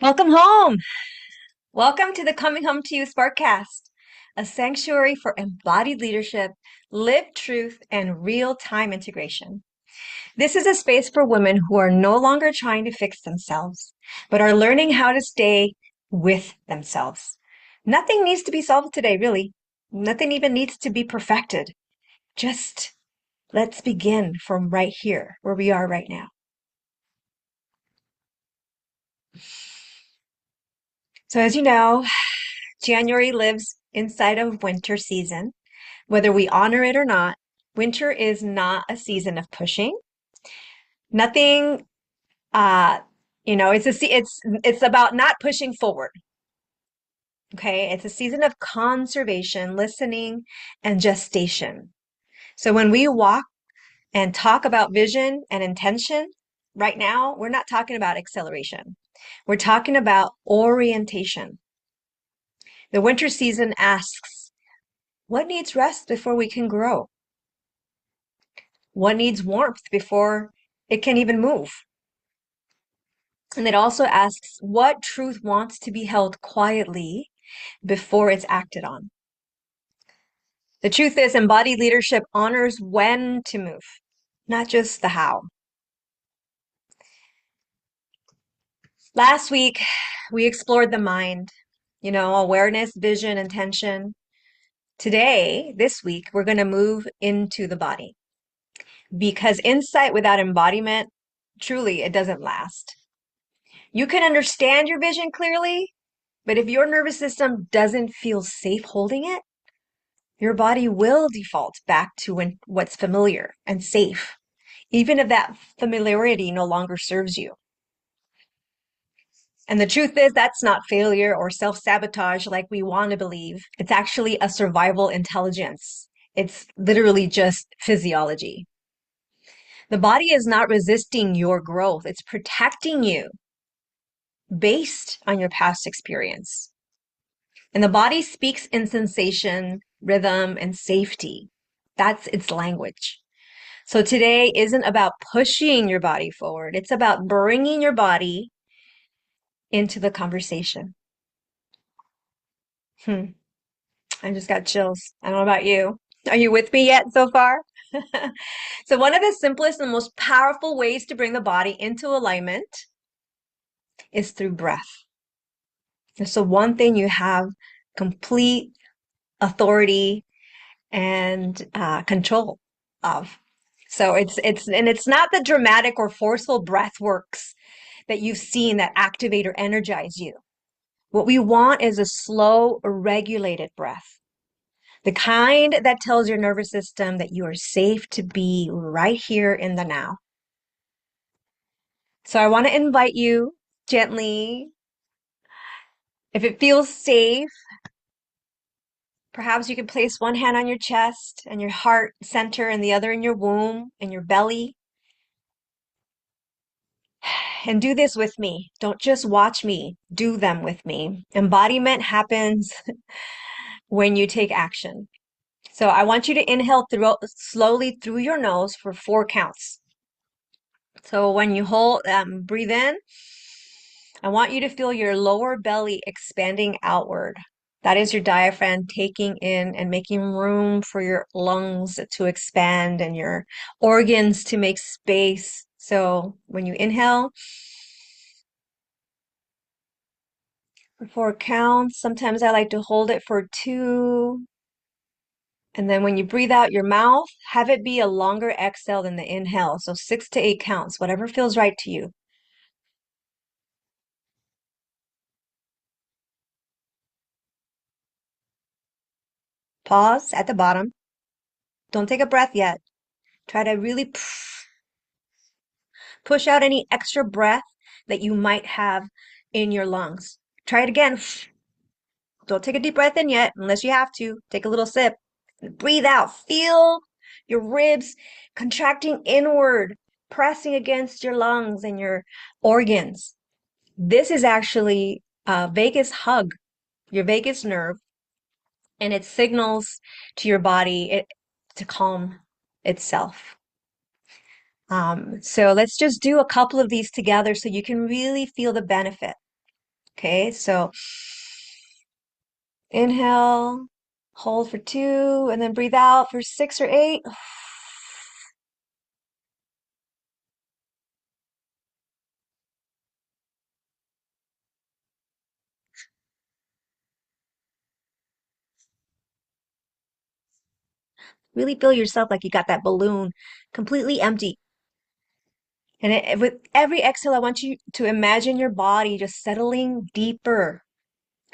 Welcome home. Welcome to the Coming Home to You Sparkcast, a sanctuary for embodied leadership, lived truth, and real-time integration. This is a space for women who are no longer trying to fix themselves, but are learning how to stay with themselves. Nothing needs to be solved today, really. Nothing even needs to be perfected. Just let's begin from right here, where we are right now. So as you know, January lives inside of winter season. Whether we honor it or not, winter is not a season of pushing. Nothing, uh, it's about not pushing forward. Okay, it's a season of conservation, listening, and gestation. So when we walk and talk about vision and intention, right now, we're not talking about acceleration. We're talking about orientation. The winter season asks, what needs rest before we can grow? What needs warmth before it can even move? And it also asks what truth wants to be held quietly before it's acted on. The truth is, embodied leadership honors when to move, not just the how. Last week, we explored the mind, awareness, vision, intention. Today, this week, we're going to move into the body because insight without embodiment, truly, it doesn't last. You can understand your vision clearly, but if your nervous system doesn't feel safe holding it, your body will default back to what's familiar and safe, even if that familiarity no longer serves you. And the truth is, that's not failure or self-sabotage like we want to believe. It's actually a survival intelligence. It's literally just physiology. The body is not resisting your growth, it's protecting you based on your past experience. And the body speaks in sensation, rhythm, and safety. That's its language. So today isn't about pushing your body forward. It's about bringing your body into the conversation. I just got chills. I don't know about you. Are you with me yet so far? So one of the simplest and most powerful ways to bring the body into alignment is through breath. It's the one thing you have complete authority and control of. So it's not the dramatic or forceful breath works that you've seen that activate or energize you. What we want is a slow, regulated breath. The kind that tells your nervous system that you are safe to be right here in the now. So I want to invite you gently, if it feels safe, perhaps you can place one hand on your chest and your heart center and the other in your womb and your belly. And do this with me. Don't just watch me, do them with me. Embodiment happens when you take action. So I want you to inhale slowly through your nose for 4 counts. So when you breathe in, I want you to feel your lower belly expanding outward. That is your diaphragm taking in and making room for your lungs to expand and your organs to make space. So when you inhale, for 4 counts, sometimes I like to hold it for 2. And then when you breathe out your mouth, have it be a longer exhale than the inhale. So 6 to 8 counts, whatever feels right to you. Pause at the bottom. Don't take a breath yet. Try to really push out any extra breath that you might have in your lungs. Try it again. Don't take a deep breath in yet, unless you have to. Take a little sip. Breathe out. Feel your ribs contracting inward, pressing against your lungs and your organs. This is actually a vagus hug, your vagus nerve, and it signals to your body to calm itself. So let's just do a couple of these together so you can really feel the benefit. Okay, so inhale, hold for 2, and then breathe out for 6 or 8. Really feel yourself like you got that balloon completely empty. And with every exhale, I want you to imagine your body just settling deeper,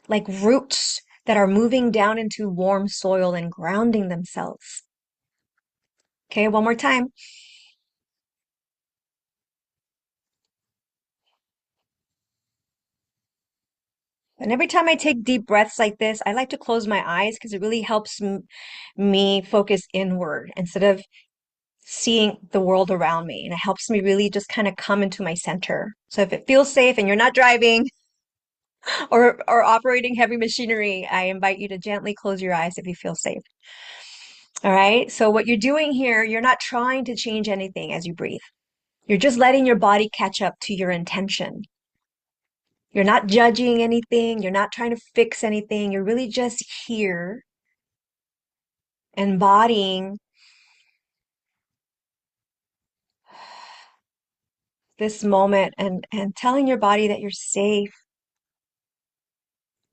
like roots that are moving down into warm soil and grounding themselves. Okay, one more time. And every time I take deep breaths like this, I like to close my eyes because it really helps me focus inward instead of seeing the world around me. And it helps me really just kind of come into my center. So if it feels safe and you're not driving or operating heavy machinery, I invite you to gently close your eyes if you feel safe. All right. So what you're doing here, you're not trying to change anything as you breathe. You're just letting your body catch up to your intention. You're not judging anything. You're not trying to fix anything. You're really just here embodying this moment and telling your body that you're safe.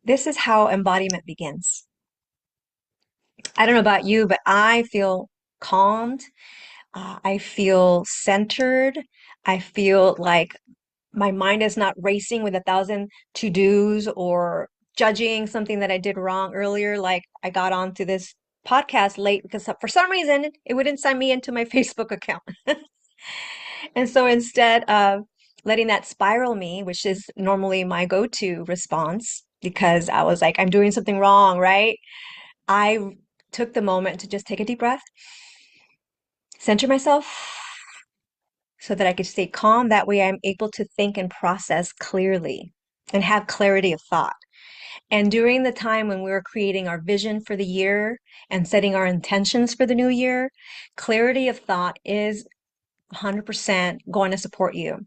This is how embodiment begins. I don't know about you, but I feel calmed. I feel centered. I feel like my mind is not racing with 1,000 to-dos or judging something that I did wrong earlier. Like I got onto this podcast late because for some reason it wouldn't sign me into my Facebook account. And so instead of letting that spiral me, which is normally my go-to response, because I was like, I'm doing something wrong, right? I took the moment to just take a deep breath, center myself so that I could stay calm. That way I'm able to think and process clearly and have clarity of thought. And during the time when we were creating our vision for the year and setting our intentions for the new year, clarity of thought is 100% going to support you.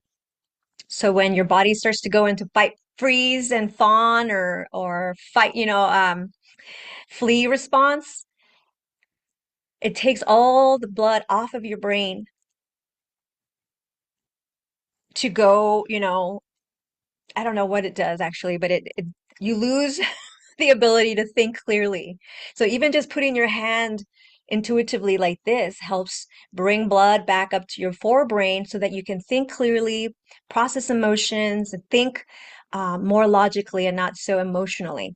So when your body starts to go into fight, freeze, and fawn or fight, flee response, it takes all the blood off of your brain to go, I don't know what it does actually, but it you lose the ability to think clearly. So even just putting your hand intuitively like this helps bring blood back up to your forebrain so that you can think clearly, process emotions, and think more logically and not so emotionally.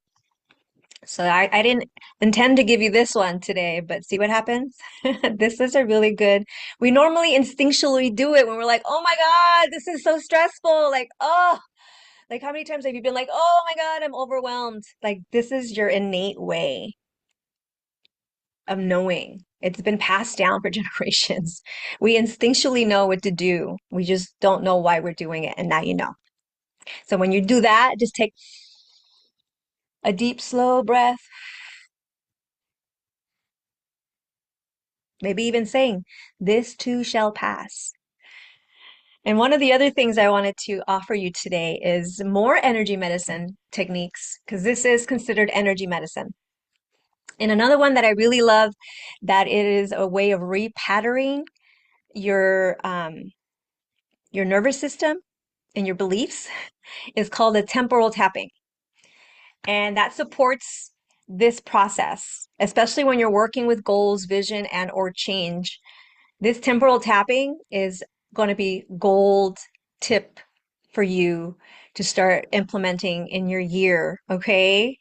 So I didn't intend to give you this one today, but see what happens? This is a really good. We normally instinctually do it when we're like, oh my God, this is so stressful. Like how many times have you been like, oh my God, I'm overwhelmed? Like this is your innate way of knowing. It's been passed down for generations. We instinctually know what to do. We just don't know why we're doing it. And now you know. So when you do that, just take a deep, slow breath, maybe even saying, this too shall pass. And one of the other things I wanted to offer you today is more energy medicine techniques, because this is considered energy medicine. And another one that I really love that it is a way of repatterning your your nervous system and your beliefs is called a temporal tapping. And that supports this process, especially when you're working with goals, vision, and or change. This temporal tapping is going to be gold tip for you to start implementing in your year, okay?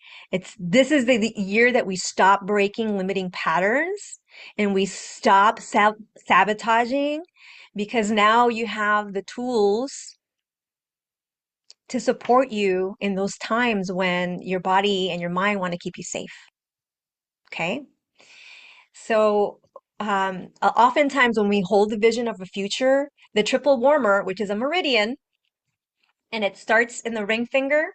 This is the year that we stop breaking limiting patterns and we stop sabotaging because now you have the tools to support you in those times when your body and your mind want to keep you safe, okay? So, oftentimes when we hold the vision of a future, the triple warmer, which is a meridian, and it starts in the ring finger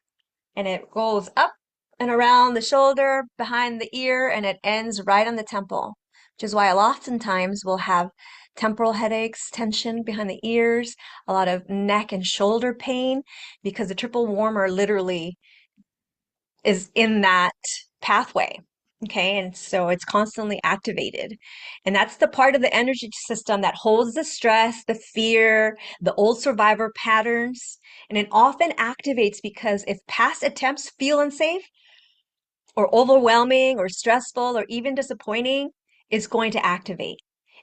and it goes up and around the shoulder, behind the ear, and it ends right on the temple. which is why oftentimes we'll have temporal headaches, tension behind the ears, a lot of neck and shoulder pain, because the triple warmer literally is in that pathway. Okay, and so it's constantly activated. And that's the part of the energy system that holds the stress, the fear, the old survivor patterns. And it often activates because if past attempts feel unsafe or overwhelming or stressful or even disappointing, it's going to activate.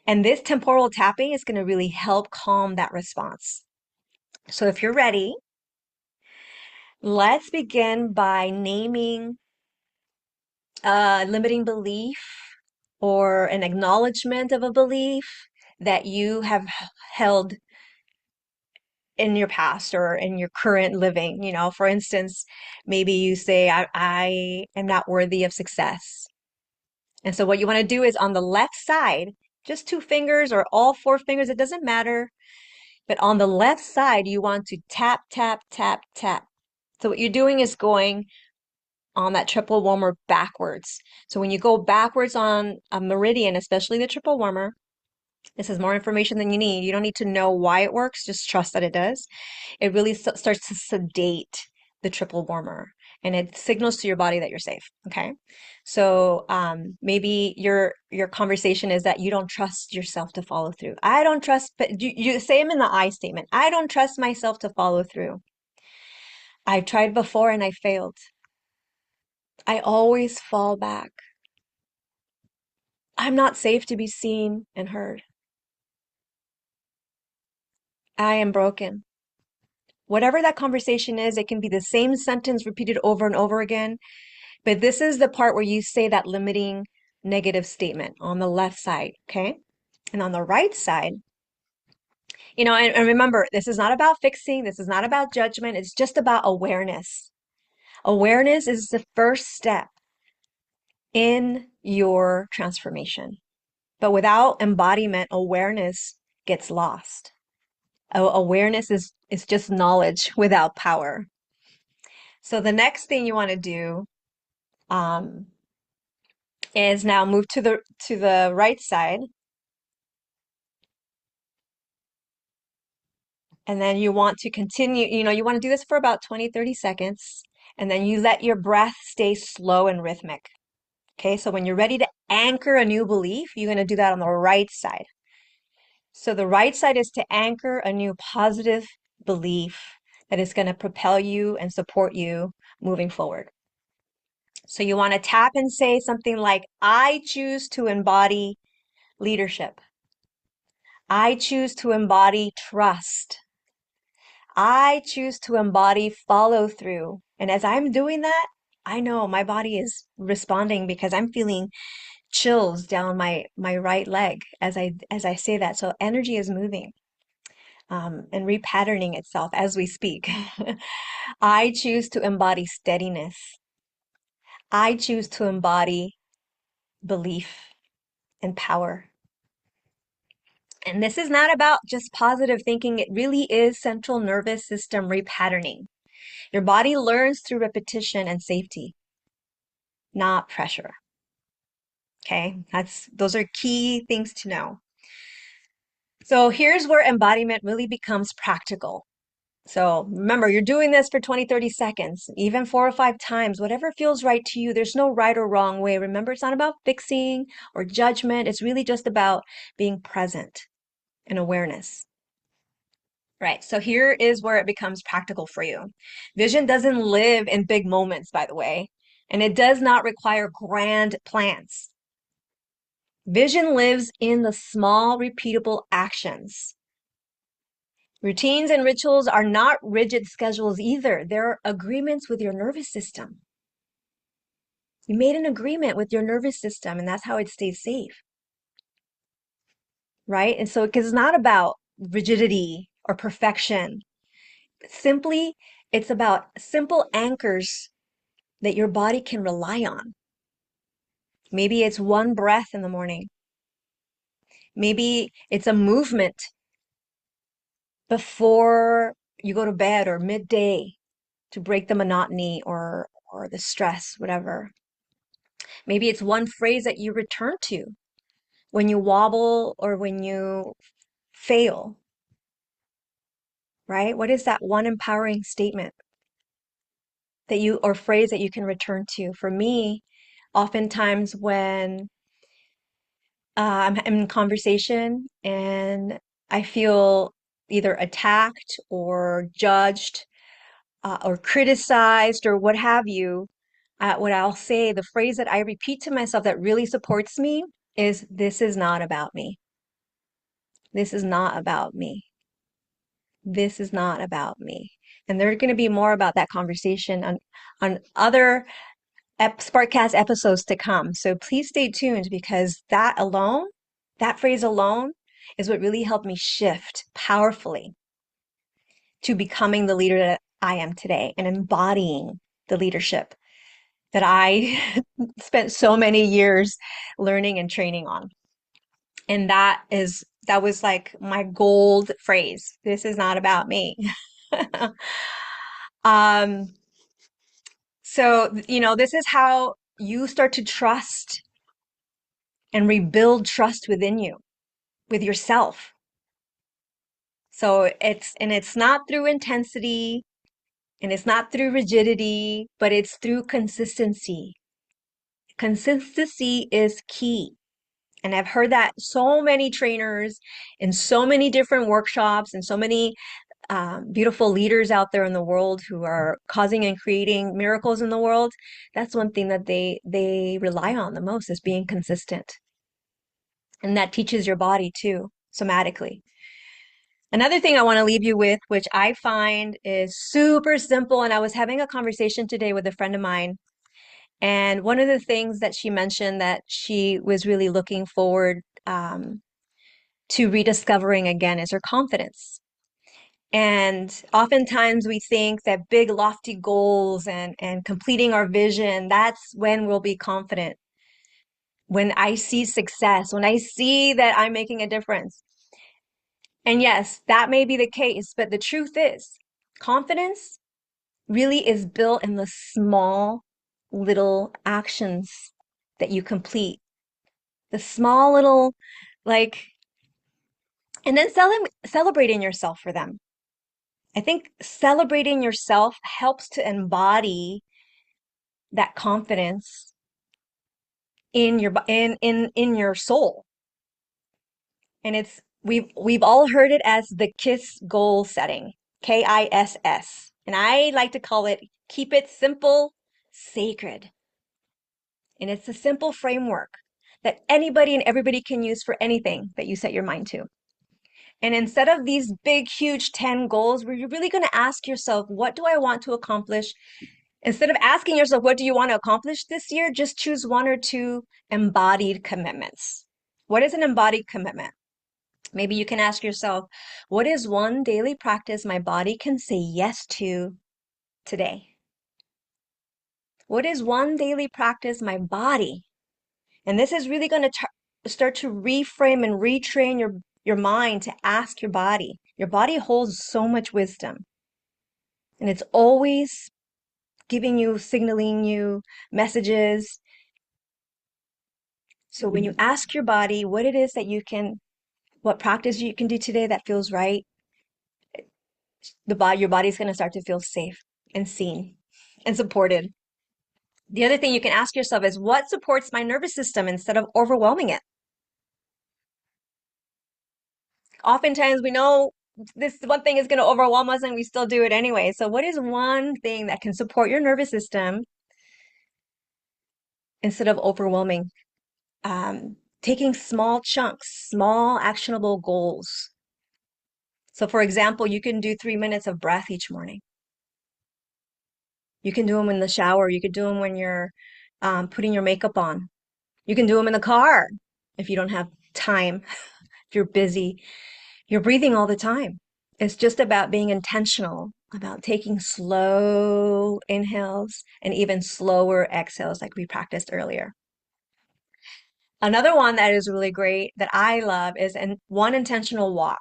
And this temporal tapping is going to really help calm that response. So if you're ready, let's begin by naming a limiting belief or an acknowledgement of a belief that you have held in your past or in your current living. You know, for instance, maybe you say, I am not worthy of success. And so what you want to do is on the left side, just two fingers or all four fingers, it doesn't matter. But on the left side, you want to tap, tap, tap, tap. So what you're doing is going on that triple warmer backwards. So when you go backwards on a meridian, especially the triple warmer, this is more information than you need. You don't need to know why it works, just trust that it does. It really starts to sedate the triple warmer and it signals to your body that you're safe. Okay. So maybe your conversation is that you don't trust yourself to follow through. I don't trust, but you say them in the I statement. I don't trust myself to follow through. I've tried before and I failed. I always fall back. I'm not safe to be seen and heard. I am broken. Whatever that conversation is, it can be the same sentence repeated over and over again. But this is the part where you say that limiting negative statement on the left side, okay? And on the right side, and remember, this is not about fixing, this is not about judgment, it's just about awareness. Awareness is the first step in your transformation. But without embodiment, awareness gets lost. Awareness is just knowledge without power. So the next thing you want to do um, is now move to the right side, and then you want to continue. You want to do this for about 20-30 seconds, and then you let your breath stay slow and rhythmic. Okay, so when you're ready to anchor a new belief, you're going to do that on the right side. So the right side is to anchor a new positive belief that is going to propel you and support you moving forward. So you want to tap and say something like, I choose to embody leadership. I choose to embody trust. I choose to embody follow through. And as I'm doing that, I know my body is responding because I'm feeling chills down my right leg as I say that. So energy is moving and repatterning itself as we speak. I choose to embody steadiness. I choose to embody belief and power. And this is not about just positive thinking. It really is central nervous system repatterning. Your body learns through repetition and safety, not pressure. Okay, those are key things to know. So here's where embodiment really becomes practical. So remember, you're doing this for 20-30 seconds, even 4 or 5 times, whatever feels right to you. There's no right or wrong way. Remember, it's not about fixing or judgment. It's really just about being present and awareness. Right, so here is where it becomes practical for you. Vision doesn't live in big moments, by the way, and it does not require grand plans. Vision lives in the small, repeatable actions. Routines and rituals are not rigid schedules either. They're agreements with your nervous system. You made an agreement with your nervous system, and that's how it stays safe. Right? And so, because it's not about rigidity or perfection. Simply, it's about simple anchors that your body can rely on. Maybe it's one breath in the morning. Maybe it's a movement before you go to bed or midday to break the monotony or the stress, whatever. Maybe it's one phrase that you return to when you wobble or when you fail, right? What is that one empowering statement that you or phrase that you can return to? For me, oftentimes when I'm in conversation and I feel either attacked or judged or criticized or what have you, what I'll say, the phrase that I repeat to myself that really supports me is, "This is not about me. This is not about me. This is not about me." And there's going to be more about that conversation on other Sparkcast episodes to come. So please stay tuned because that alone, that phrase alone, is what really helped me shift powerfully to becoming the leader that I am today and embodying the leadership that I spent so many years learning and training on. And that was like my gold phrase. This is not about me. Um, so, this is how you start to trust and rebuild trust within you, with yourself. So it's not through intensity and it's not through rigidity, but it's through consistency. Consistency is key. And I've heard that so many trainers in so many different workshops and so many beautiful leaders out there in the world who are causing and creating miracles in the world. That's one thing that they rely on the most is being consistent. And that teaches your body too, somatically. Another thing I want to leave you with, which I find is super simple, and I was having a conversation today with a friend of mine, and one of the things that she mentioned that she was really looking forward to rediscovering again is her confidence. And oftentimes we think that big, lofty goals and completing our vision, that's when we'll be confident. When I see success, when I see that I'm making a difference. And yes, that may be the case, but the truth is, confidence really is built in the small little actions that you complete. The small little, like, and then celebrating yourself for them. I think celebrating yourself helps to embody that confidence in your soul. And we've all heard it as the KISS goal setting, KISS. And I like to call it keep it simple, sacred. And it's a simple framework that anybody and everybody can use for anything that you set your mind to. And instead of these big, huge 10 goals, where you're really going to ask yourself, what do I want to accomplish? Instead of asking yourself, what do you want to accomplish this year? Just choose one or two embodied commitments. What is an embodied commitment? Maybe you can ask yourself, what is one daily practice my body can say yes to today? What is one daily practice my body? And this is really going to start to reframe and retrain your mind to ask your body. Your body holds so much wisdom, and it's always giving you, signaling you messages. So when you ask your body what it is that what practice you can do today that feels right, your body's going to start to feel safe and seen and supported. The other thing you can ask yourself is, what supports my nervous system instead of overwhelming it? Oftentimes we know this one thing is going to overwhelm us and we still do it anyway. So what is one thing that can support your nervous system instead of overwhelming? Taking small chunks, small actionable goals. So for example, you can do 3 minutes of breath each morning. You can do them in the shower. You could do them when you're putting your makeup on. You can do them in the car if you don't have time, if you're busy. You're breathing all the time. It's just about being intentional, about taking slow inhales and even slower exhales like we practiced earlier. Another one that is really great that I love is one intentional walk.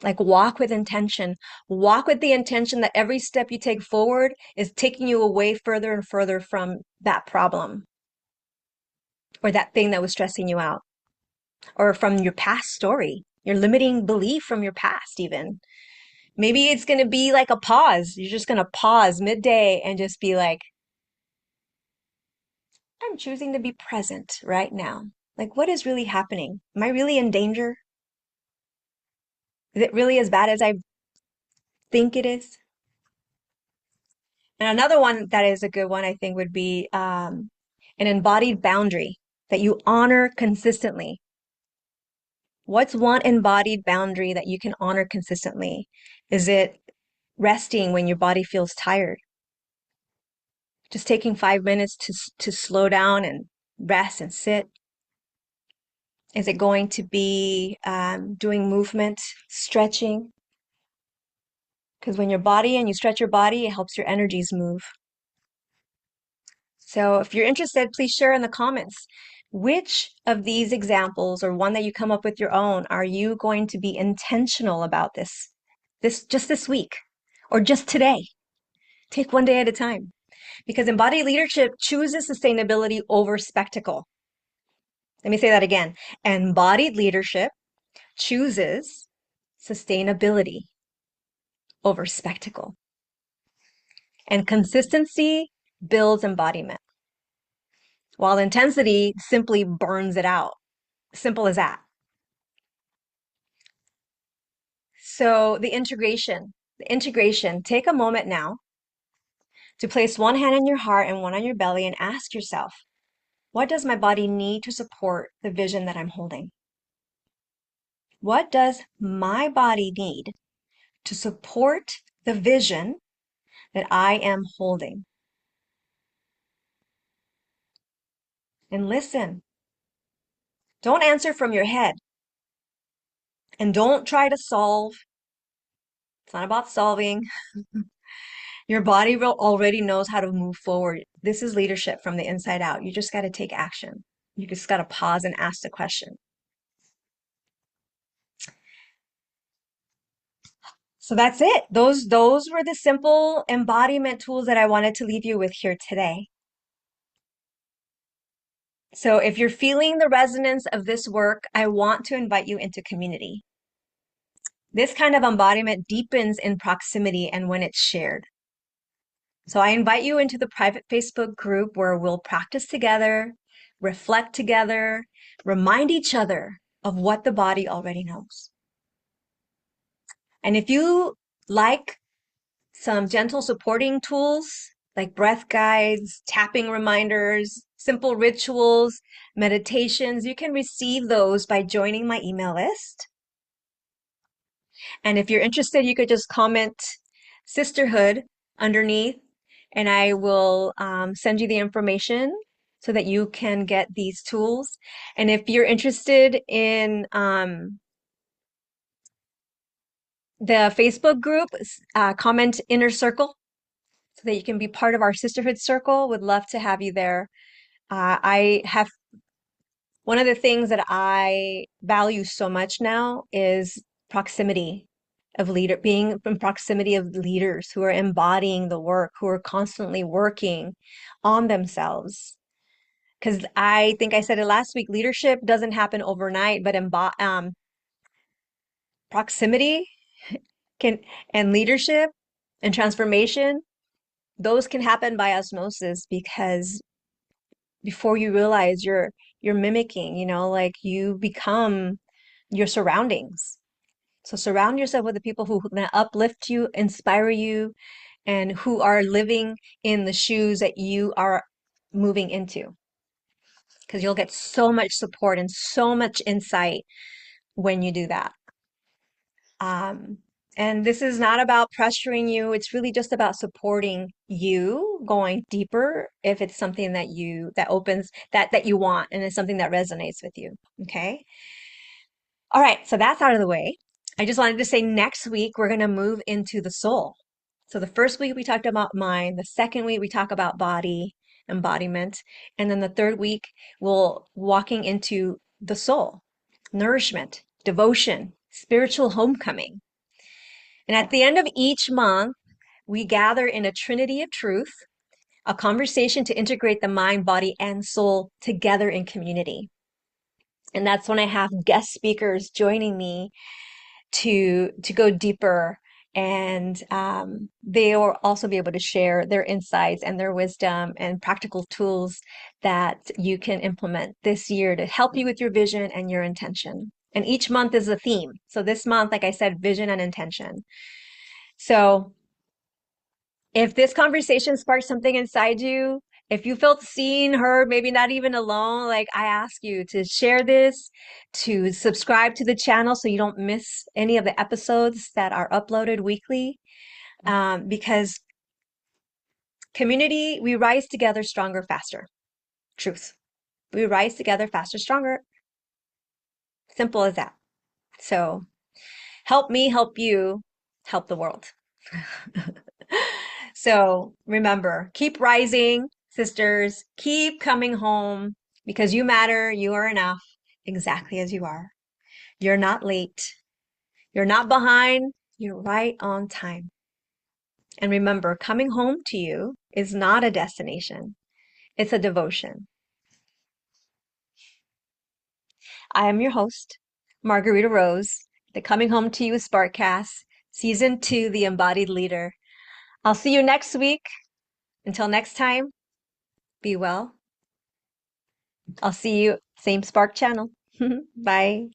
Like walk with intention. Walk with the intention that every step you take forward is taking you away further and further from that problem or that thing that was stressing you out. or from your past story, your limiting belief from your past, even. Maybe it's going to be like a pause. You're just going to pause midday and just be like, I'm choosing to be present right now. Like, what is really happening? Am I really in danger? Is it really as bad as I think it is? And another one that is a good one, I think, would be an embodied boundary that you honor consistently. What's one embodied boundary that you can honor consistently? Is it resting when your body feels tired? Just taking 5 minutes to slow down and rest and sit? Is it going to be doing movement, stretching? Because when your body and you stretch your body, it helps your energies move. So if you're interested, please share in the comments. Which of these examples or one that you come up with your own are you going to be intentional about just this week or just today? Take one day at a time because embodied leadership chooses sustainability over spectacle. Let me say that again. Embodied leadership chooses sustainability over spectacle. And consistency builds embodiment, while intensity simply burns it out. Simple as that. So the integration, take a moment now to place one hand on your heart and one on your belly and ask yourself, what does my body need to support the vision that I'm holding? What does my body need to support the vision that I am holding? And listen. Don't answer from your head. And don't try to solve. It's not about solving. Your body already knows how to move forward. This is leadership from the inside out. You just got to take action. You just got to pause and ask the question. So that's it. Those were the simple embodiment tools that I wanted to leave you with here today. So if you're feeling the resonance of this work, I want to invite you into community. This kind of embodiment deepens in proximity and when it's shared. So I invite you into the private Facebook group where we'll practice together, reflect together, remind each other of what the body already knows. And if you like some gentle supporting tools like breath guides, tapping reminders, simple rituals, meditations, you can receive those by joining my email list. And if you're interested, you could just comment sisterhood underneath and I will send you the information so that you can get these tools. And if you're interested in the Facebook group, comment Inner Circle so that you can be part of our sisterhood circle. Would love to have you there. I have one of the things that I value so much now is proximity of being in proximity of leaders who are embodying the work, who are constantly working on themselves. Because I think I said it last week, leadership doesn't happen overnight, but proximity can and leadership and transformation, those can happen by osmosis because before you realize you're mimicking, like you become your surroundings. So surround yourself with the people who uplift you, inspire you, and who are living in the shoes that you are moving into. Because you'll get so much support and so much insight when you do that. Um, and this is not about pressuring you. It's really just about supporting you going deeper if it's something that opens that you want and it's something that resonates with you. Okay. All right. So that's out of the way. I just wanted to say next week we're going to move into the soul. So the first week we talked about mind. The second week we talk about body, embodiment. And then the third week we'll walking into the soul, nourishment, devotion, spiritual homecoming. And at the end of each month, we gather in a trinity of truth, a conversation to integrate the mind, body, and soul together in community. And that's when I have guest speakers joining me to go deeper, and they will also be able to share their insights and their wisdom and practical tools that you can implement this year to help you with your vision and your intention. And each month is a theme. So this month, like I said, vision and intention. So if this conversation sparked something inside you, if you felt seen, heard, maybe not even alone, like I ask you to share this, to subscribe to the channel so you don't miss any of the episodes that are uploaded weekly. Because community, we rise together stronger, faster. Truth. We rise together faster, stronger. Simple as that. So help me, help you, help the world. So remember, keep rising, sisters. Keep coming home because you matter. You are enough exactly as you are. You're not late. You're not behind. You're right on time. And remember, coming home to you is not a destination. It's a devotion. I am your host, Margarita Rose, the Coming Home to You Sparkcast, Season 2, The Embodied Leader. I'll see you next week. Until next time, be well. I'll see you, same Spark channel. Bye.